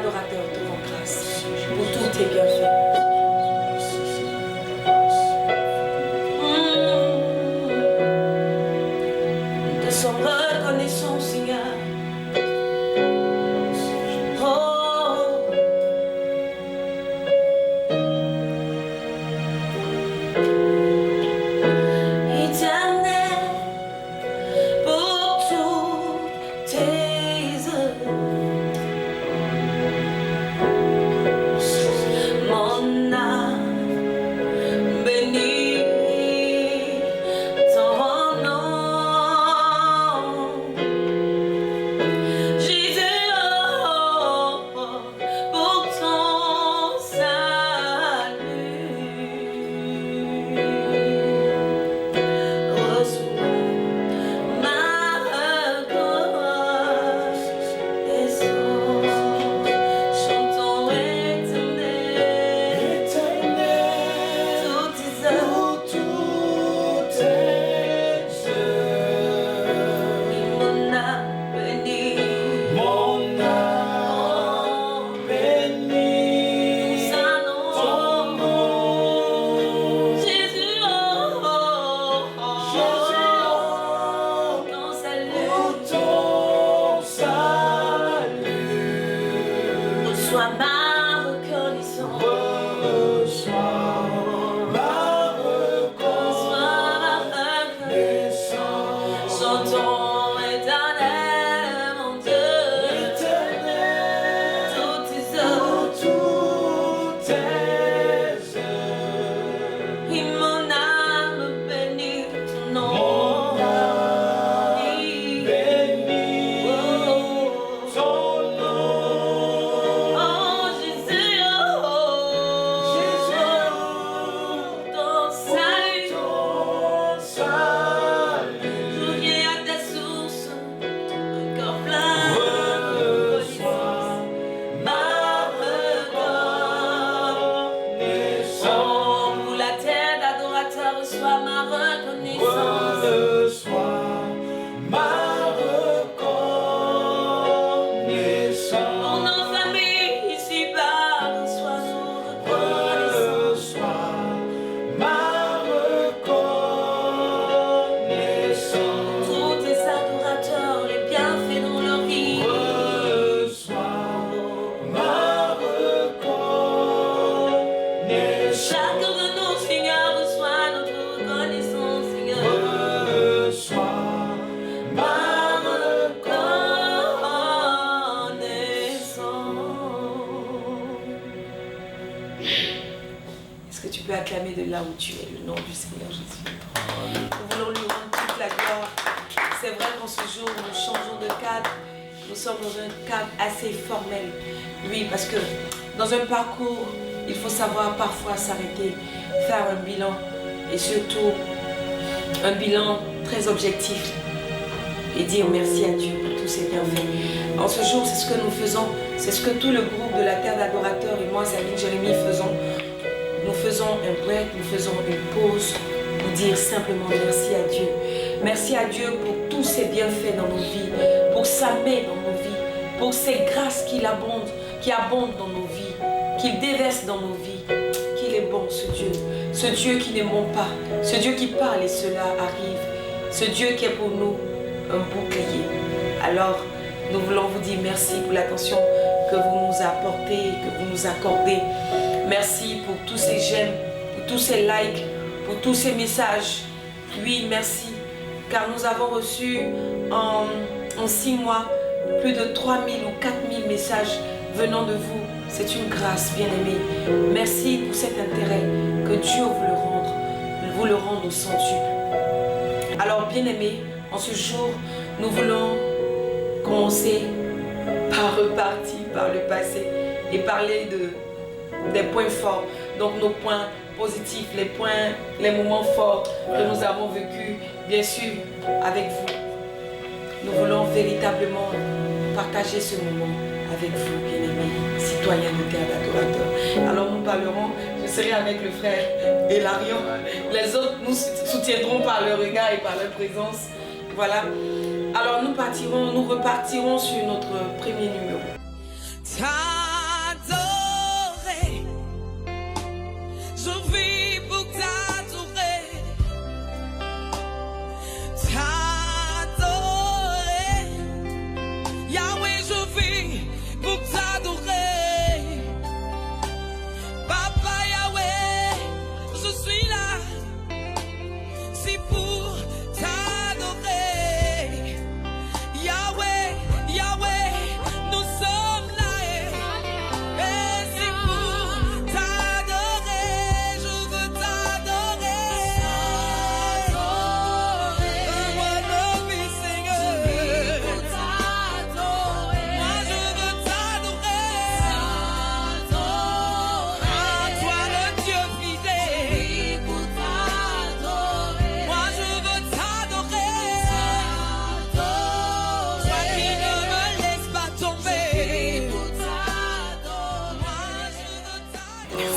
adorateurs te rendent grâce pour tous tes bienfaits. Nous te sommes reconnaissants, Seigneur. Acclamer de là où tu es, le nom du Seigneur Jésus. Nous voulons lui rendre toute la gloire. C'est vrai qu'en ce jour, nous changeons de cadre. Nous sommes dans un cadre assez formel. Oui, parce que dans un parcours, il faut savoir parfois s'arrêter, faire un bilan et surtout un bilan très objectif et dire merci à Dieu pour tous ses bienfaits. En ce jour, c'est ce que nous faisons, c'est ce que tout le groupe de la Terre d'Adorateurs et moi, Sabine Jérémie, faisons. Nous faisons un break, nous faisons une pause pour dire simplement merci à Dieu. Merci à Dieu pour tous ses bienfaits dans nos vies, pour sa main dans nos vies, pour ses grâces qui abondent dans nos vies, qu'il déverse dans nos vies. Qu'il est bon ce Dieu qui ne ment pas, ce Dieu qui parle et cela arrive, ce Dieu qui est pour nous un bouclier. Alors, nous voulons vous dire merci pour l'attention que vous nous apportez, que vous nous accordez. Merci pour tous ces j'aime, pour tous ces likes, pour tous ces messages. Oui, merci, car nous avons reçu en 6 mois plus de 3000 ou 4000 messages venant de vous. C'est une grâce, bien-aimée. Merci pour cet intérêt que Dieu vous le rende au centuple. Alors, bien-aimés, en ce jour, nous voulons commencer par repartir par le passé et parler des points forts, donc nos points positifs, les moments forts que nous avons vécus, bien sûr, avec vous. Nous voulons véritablement partager ce moment avec vous, bien-aimés, citoyens de Terre d'Adorateurs. Alors nous parlerons, je serai avec le frère Hilarion. Les autres nous soutiendront par leur regard et par leur présence. Voilà. Alors nous repartirons sur notre premier numéro.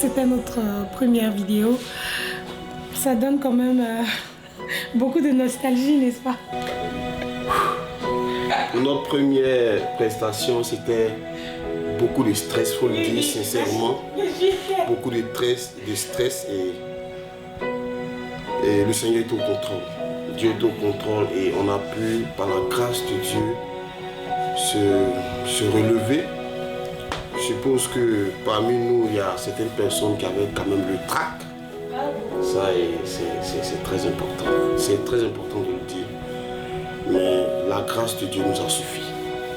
c'était notre première vidéo. Ça donne quand même beaucoup de nostalgie, n'est-ce pas? Notre première prestation, c'était beaucoup de stress, il faut le dire sincèrement. Beaucoup de stress et le Seigneur est au contrôle. Dieu est au contrôle et on a pu, par la grâce de Dieu, se relever. Je suppose que parmi nous, il y a certaines personnes qui avaient quand même le trac. Ça, c'est très important. C'est très important de le dire. Mais la grâce de Dieu nous a suffi.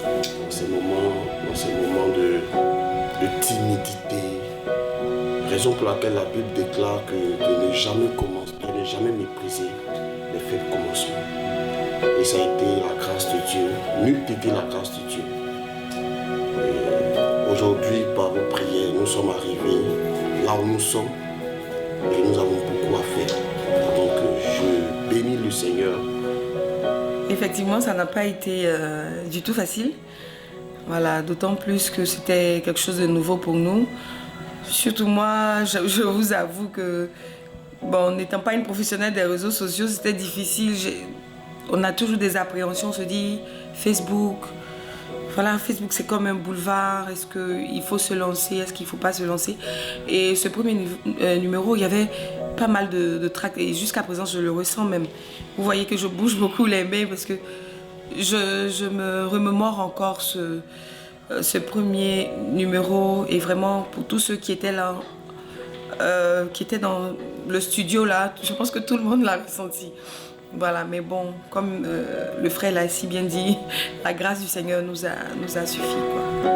Dans ces moments de timidité. Raison pour laquelle la Bible déclare que de ne jamais commencer, de ne jamais mépriser les faits de commencement. Et ça a été la grâce de Dieu. N'eût été la grâce de Dieu. Aujourd'hui, par vos prières, nous sommes arrivés là où nous sommes et nous avons beaucoup à faire. Donc, je bénis le Seigneur. Effectivement, ça n'a pas été du tout facile. Voilà, d'autant plus que c'était quelque chose de nouveau pour nous. Surtout moi, je vous avoue que, bon, n'étant pas une professionnelle des réseaux sociaux, c'était difficile. On a toujours des appréhensions, on se dit Facebook. Voilà, Facebook c'est comme un boulevard, est-ce qu'il faut se lancer, est-ce qu'il ne faut pas se lancer? Et ce premier numéro, il y avait pas mal de tracts et jusqu'à présent je le ressens même. Vous voyez que je bouge beaucoup les mains parce que je me remémore encore ce premier numéro et vraiment pour tous ceux qui étaient là, qui étaient dans le studio là, je pense que tout le monde l'a ressenti. Voilà, mais bon, comme le frère l'a si bien dit, la grâce du Seigneur nous a suffi, quoi.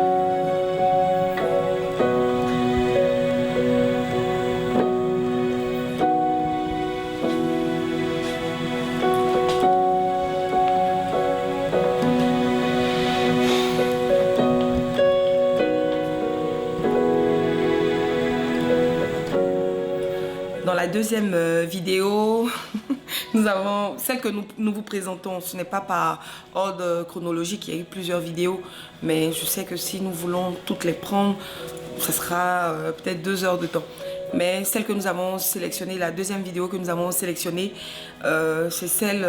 Dans la deuxième vidéo, nous avons celle que nous vous présentons. Ce n'est pas par ordre chronologique, il y a eu plusieurs vidéos, mais je sais que si nous voulons toutes les prendre, ça sera peut-être 2 heures de temps. Mais celle que nous avons sélectionnée, la deuxième vidéo que nous avons sélectionnée, c'est celle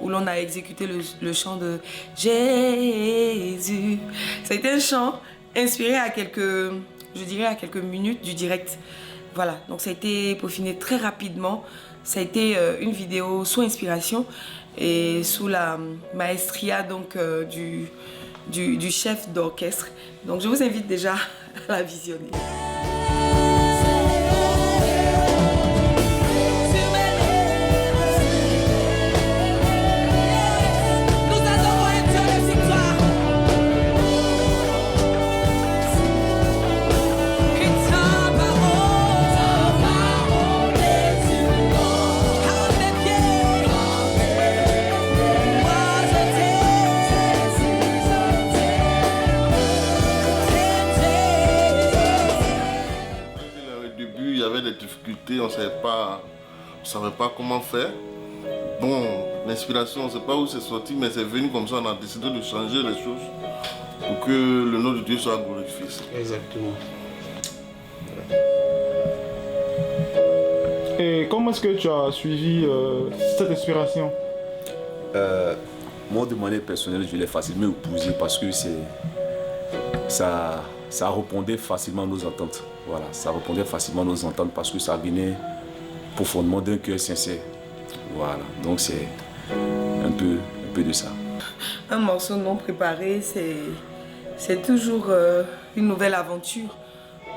où l'on a exécuté le chant de Jésus. Ça a été un chant inspiré à quelques minutes du direct. Voilà, donc ça a été peaufiné très rapidement. Ça a été une vidéo sous inspiration et sous la maestria donc, du chef d'orchestre. Donc je vous invite déjà à la visionner. On ne savait pas comment faire. Bon, l'inspiration, on ne sait pas où c'est sorti, mais c'est venu comme ça, on a décidé de changer les choses pour que le nom de Dieu soit glorifié. Exactement. Et comment est-ce que tu as suivi cette inspiration? Moi, de manière personnelle, je l'ai facilement épousé parce que ça répondait facilement à nos attentes. Voilà, ça répondait facilement à nos attentes parce que ça venait profondément d'un cœur sincère. Voilà, donc c'est un peu de ça. Un morceau non préparé, c'est toujours une nouvelle aventure.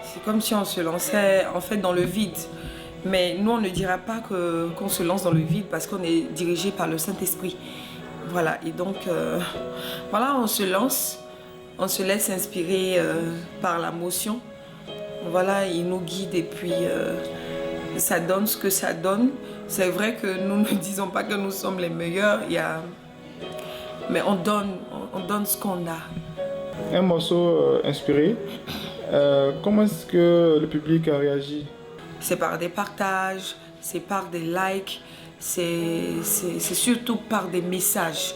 C'est comme si on se lançait en fait dans le vide. Mais nous, on ne dira pas qu'on se lance dans le vide parce qu'on est dirigé par le Saint-Esprit. Voilà, et donc, voilà, on se lance, on se laisse inspirer par la motion. Voilà, il nous guide et puis ça donne ce que ça donne. C'est vrai que nous ne disons pas que nous sommes les meilleurs, mais on donne ce qu'on a. Un morceau inspiré, comment est-ce que le public a réagi? C'est par des partages, c'est par des likes, c'est surtout par des messages.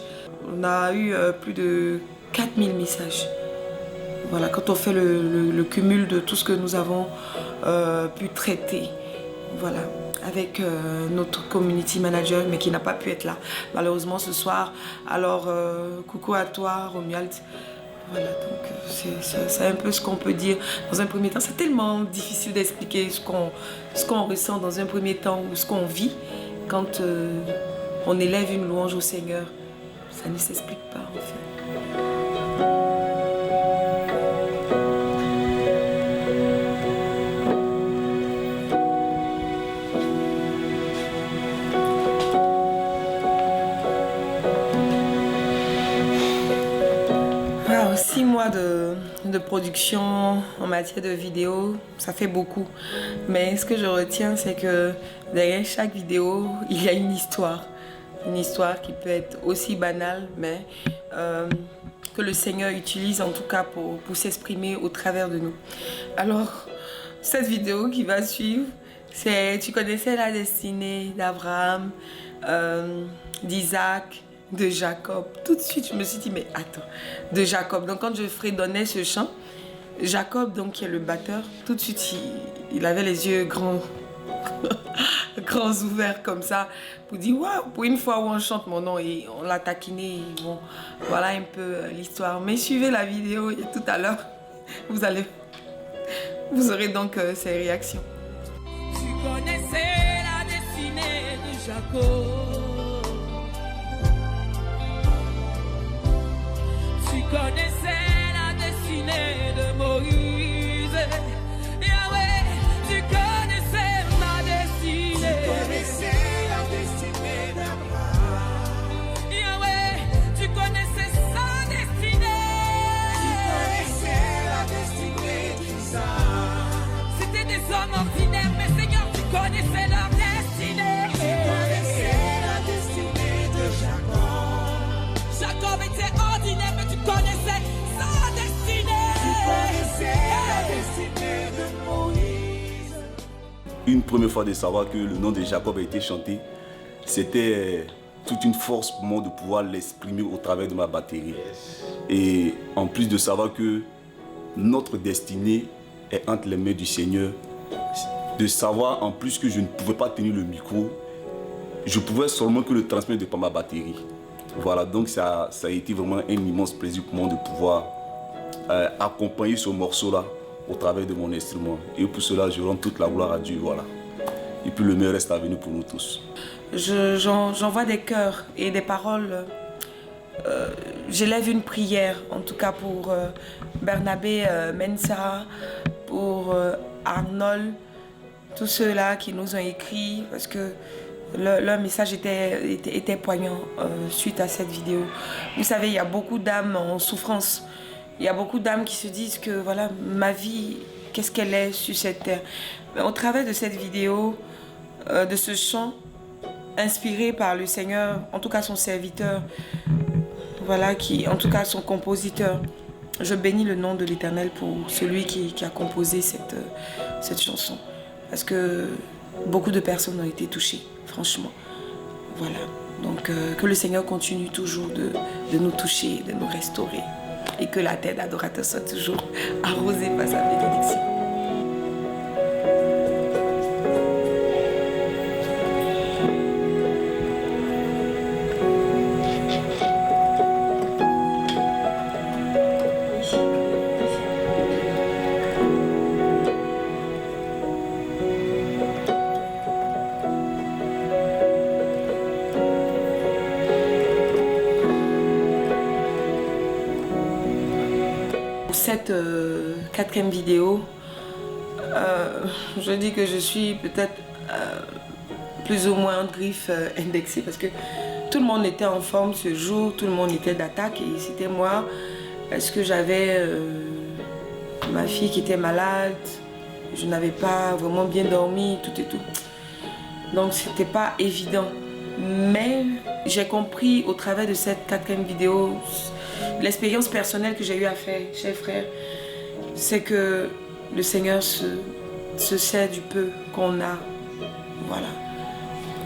On a eu plus de 4000 messages. Voilà, quand on fait le cumul de tout ce que nous avons pu traiter, voilà, avec notre community manager, mais qui n'a pas pu être là malheureusement ce soir. Alors, coucou à toi, Romuald. Voilà, donc c'est un peu ce qu'on peut dire dans un premier temps. C'est tellement difficile d'expliquer ce qu'on ressent dans un premier temps ou ce qu'on vit quand on élève une louange au Seigneur. Ça ne s'explique pas en fait. Alors, 6 mois de production en matière de vidéo, ça fait beaucoup. Mais ce que je retiens, c'est que derrière chaque vidéo, il y a une histoire. Une histoire qui peut être aussi banale, mais que le Seigneur utilise en tout cas pour s'exprimer au travers de nous. Alors, cette vidéo qui va suivre, c'est tu connaissais la destinée d'Abraham, d'Isaac, de Jacob. Tout de suite, je me suis dit, mais attends, de Jacob. Donc, quand je fredonnais ce chant, Jacob, donc, qui est le batteur, tout de suite, il avait les yeux grands, grands ouverts comme ça, pour dire, waouh, pour une fois où on chante mon nom et on l'a taquiné. Bon, voilà un peu l'histoire. Mais suivez la vidéo et tout à l'heure, vous aurez donc ces réactions. Tu connaissais la destinée de Jacob. Tu connaissais la destinée de Moïse. Yahweh, tu connaissais ma destinée. Tu connaissais la destinée d'Abraham. Yahweh, tu connaissais sa destinée. Tu connaissais la destinée d'Isaac. C'était des hommes ordinaires, mais Seigneur, tu connaissais leur destinée. Tu connaissais la destinée de Jacob. Jacob était ordinaire, mais tu connaissais sa destinée. Tu connaissais la destinée de Moïse. Une première fois de savoir que le nom de Jacob a été chanté, c'était toute une force pour moi de pouvoir l'exprimer au travers de ma batterie. Et en plus de savoir que notre destinée est entre les mains du Seigneur, de savoir en plus que je ne pouvais pas tenir le micro, je pouvais seulement que le transmettre par ma batterie. Voilà, donc ça a été vraiment un immense plaisir pour moi de pouvoir accompagner ce morceau-là au travers de mon instrument. Et pour cela, je rends toute la gloire à Dieu, voilà. Et puis le meilleur reste à venir pour nous tous. J'envoie des cœurs et des paroles. J'élève une prière, en tout cas pour Bernabé Mensah, pour Arnold, tous ceux-là qui nous ont écrit, parce que leur message était poignant suite à cette vidéo. Vous savez, il y a beaucoup d'âmes en souffrance. Il y a beaucoup d'âmes qui se disent que voilà, ma vie, qu'est-ce qu'elle est sur cette terre. Mais au travers de cette vidéo, de ce chant, inspiré par le Seigneur, en tout cas son serviteur, voilà, qui, en tout cas son compositeur, je bénis le nom de l'Éternel pour celui qui a composé cette chanson. Parce que beaucoup de personnes ont été touchées, franchement. Voilà. Donc que le Seigneur continue toujours de nous toucher, de nous restaurer. Et que la tête d'adorateur soit toujours arrosée par sa bénédiction. Cette quatrième vidéo, je dis que je suis peut-être plus ou moins en griffe indexée parce que tout le monde était en forme ce jour, tout le monde était d'attaque et c'était moi parce que j'avais ma fille qui était malade, je n'avais pas vraiment bien dormi, tout et tout. Donc c'était pas évident. Mais j'ai compris au travers de cette quatrième vidéo, l'expérience personnelle que j'ai eu à faire, chers frères, c'est que le Seigneur se sert du peu qu'on a, voilà,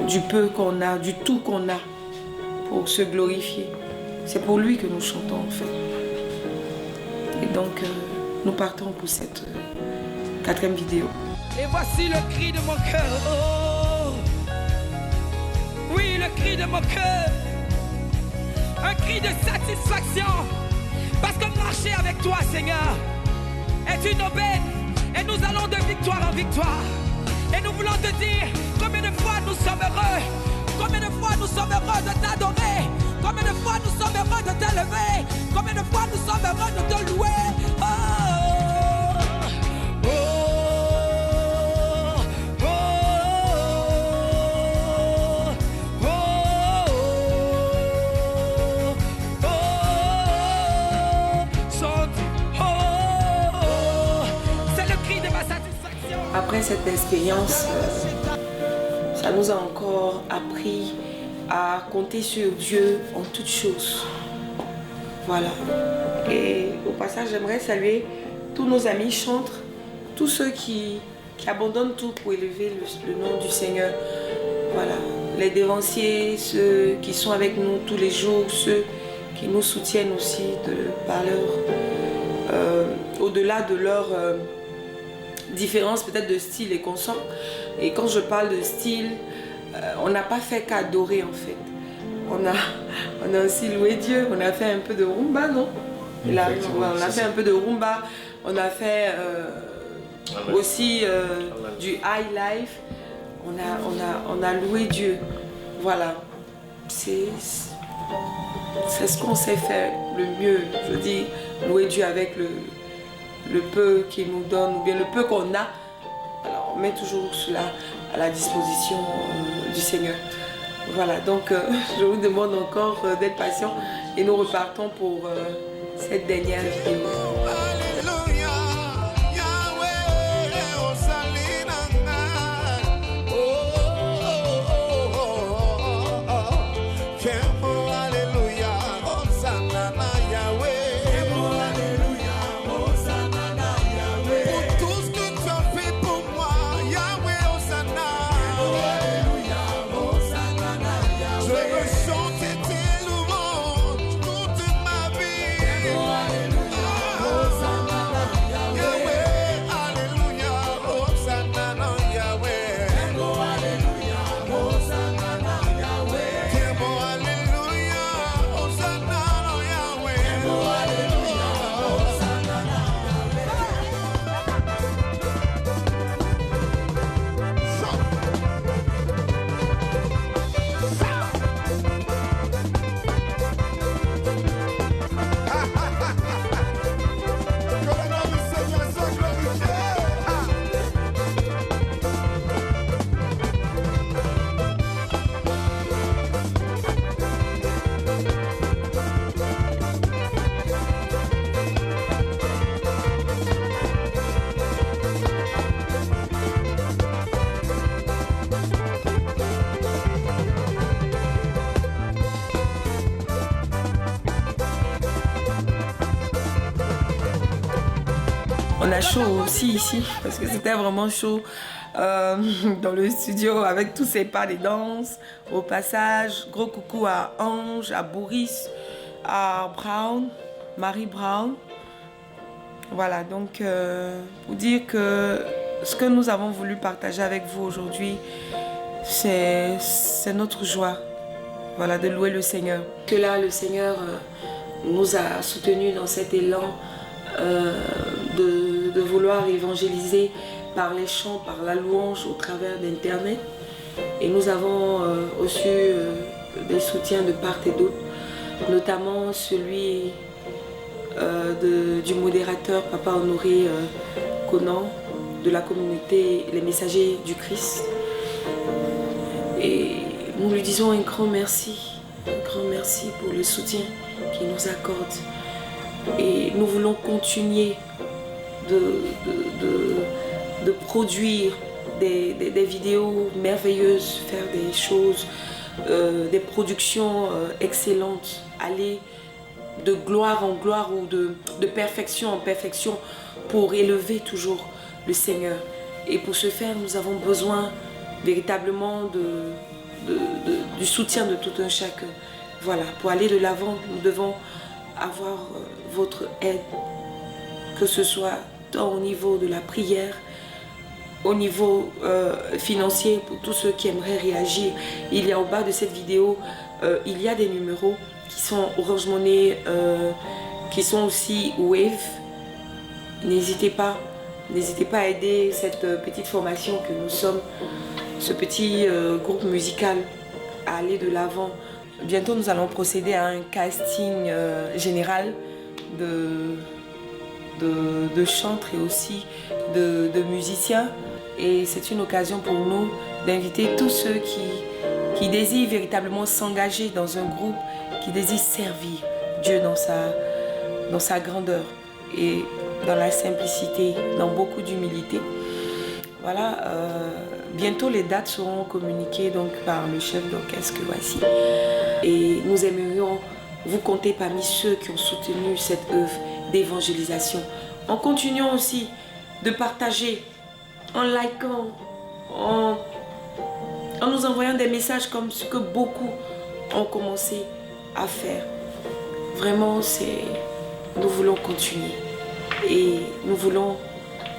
du peu qu'on a, du tout qu'on a pour se glorifier. C'est pour lui que nous chantons en fait. Et donc, nous partons pour cette 4e vidéo. Et voici le cri de mon cœur. Oh, oui, le cri de mon cœur. Un cri de satisfaction. Parce que marcher avec toi, Seigneur, est une aubaine. Et nous allons de victoire en victoire. Et nous voulons te dire combien de fois nous sommes heureux. Combien de fois nous sommes heureux de t'adorer. Combien de fois nous sommes heureux de t'élever. Combien de fois nous sommes heureux de te louer. Oh, oh, oh, oh, oh, oh, chante, oh, c'est le cri de ma satisfaction. Après cette expérience, ça nous a encore appris à compter sur Dieu en toutes choses. Voilà. Et au passage, j'aimerais saluer tous nos amis chantres, tous ceux qui abandonnent tout pour élever le nom du Seigneur. Voilà. Les dévanciers, ceux qui sont avec nous tous les jours, ceux qui nous soutiennent aussi par leur, au-delà de leur différence peut-être de style et consort. Et quand je parle de style, on n'a pas fait qu'adorer en fait. On a aussi loué Dieu, on a fait un peu de rumba, non? Là, on a fait un peu de rumba, on a fait aussi du high life, on a loué Dieu. Voilà, c'est ce qu'on sait faire le mieux. Je dis louer Dieu avec le peu qu'il nous donne, ou bien le peu qu'on a. Alors on met toujours cela à la disposition du Seigneur. Voilà, donc je vous demande encore d'être patient et nous repartons pour cette dernière vidéo. On a chaud aussi ici parce que c'était vraiment chaud dans le studio avec tous ces pas de danse. Au passage, gros coucou à Ange, à Boris, à Brown, Marie Brown. Voilà, donc pour dire que ce que nous avons voulu partager avec vous aujourd'hui, c'est notre joie, voilà, de louer le Seigneur. Que là, le Seigneur nous a soutenus dans cet élan de vouloir évangéliser par les chants, par la louange au travers d'Internet. Et nous avons reçu des soutiens de part et d'autre, notamment celui du modérateur Papa Honoré Conan de la communauté Les Messagers du Christ. Et nous lui disons un grand merci pour le soutien qu'il nous accorde. Et nous voulons continuer de produire des vidéos merveilleuses, faire des choses, des productions excellentes, aller de gloire en gloire ou de perfection en perfection pour élever toujours le Seigneur. Et pour ce faire, nous avons besoin véritablement du soutien de tout un chacun. Voilà, pour aller de l'avant, nous devons avoir votre aide. que ce soit tant au niveau de la prière, au niveau financier, pour tous ceux qui aimeraient réagir. Il y a au bas de cette vidéo, il y a des numéros qui sont Orange Money, qui sont aussi Wave. N'hésitez pas à aider cette petite formation que nous sommes, ce petit groupe musical, à aller de l'avant. Bientôt, nous allons procéder à un casting général de chantres et aussi de musiciens. Et c'est une occasion pour nous d'inviter tous ceux qui désirent véritablement s'engager dans un groupe, qui désirent servir Dieu dans sa grandeur et dans la simplicité, dans beaucoup d'humilité. Voilà, bientôt les dates seront communiquées donc par le chef d'orchestre que voici. Et nous aimerions vous compter parmi ceux qui ont soutenu cette œuvre d'évangélisation. En continuant aussi de partager, en likant, en nous envoyant des messages comme ce que beaucoup ont commencé à faire. Vraiment, nous voulons continuer. Et nous voulons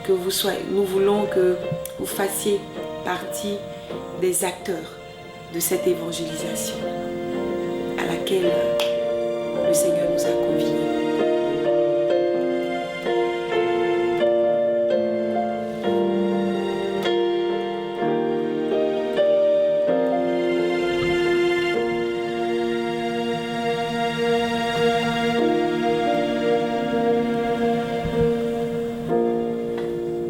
que vous fassiez partie des acteurs de cette évangélisation à laquelle le Seigneur nous a conviés.